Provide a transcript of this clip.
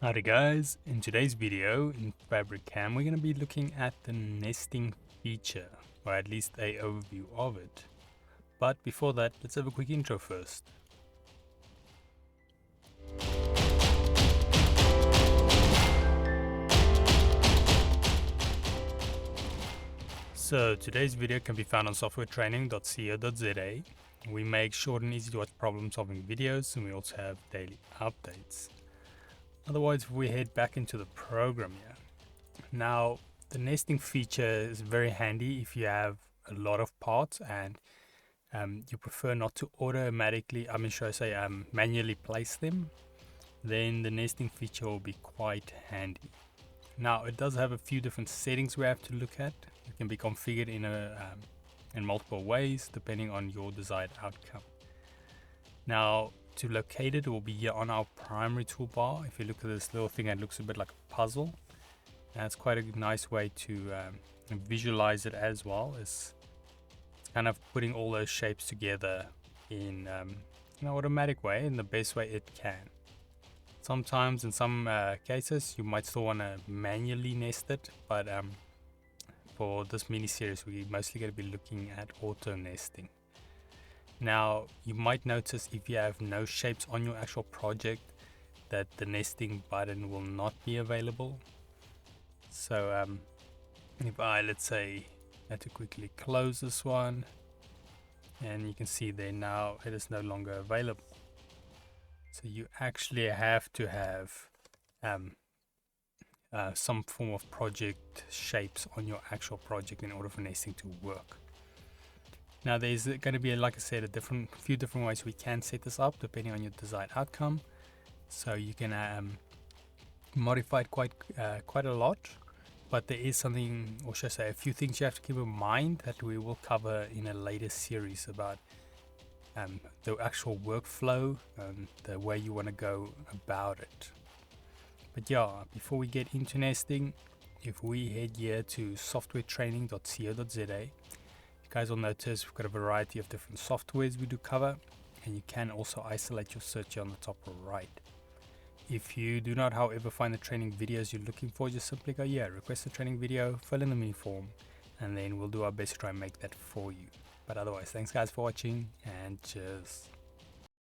Howdy guys, in today's video in FabriCAM we're going to be looking at the nesting feature, or at least a overview of it. But before that, let's have a quick intro first. So today's video can be found on softwaretraining.co.za. We make short and easy to watch problem solving videos, and we also have daily updates. Otherwise, if we head back into the program here. Now, the nesting feature is very handy if you have a lot of parts and you prefer not to manually place them. Then the nesting feature will be quite handy. Now, it does have a few different settings we have to look at. It can be configured in multiple ways depending on your desired outcome. Now, to locate it, will be here on our primary toolbar. If you look at this little thing, it looks a bit like a puzzle. That's quite a nice way to visualize it as well. It's kind of putting all those shapes together in an automatic way, in the best way it can. Sometimes in some cases you might still want to manually nest it, but for this mini series we're mostly going to be looking at auto nesting. Now, you might notice if you have no shapes on your actual project that the nesting button will not be available. So if I, let's say, had to quickly close this one, and you can see there now it is no longer available. So you actually have to have some form of project shapes on your actual project in order for nesting to work. Now there's going to be, like I said, a few different ways we can set this up depending on your desired outcome. So you can modify it quite a lot, but there is something, or should I say, a few things you have to keep in mind that we will cover in a later series about the actual workflow and the way you want to go about it. But yeah, before we get into nesting, if we head here to softwaretraining.co.za, you guys will notice we've got a variety of different softwares we do cover, and you can also isolate your search here on the top right. If you do not, however, find the training videos you're looking for, just simply go here, request a training video, fill in the mini form, and then we'll do our best to try and make that for you. But otherwise, thanks guys for watching, and cheers.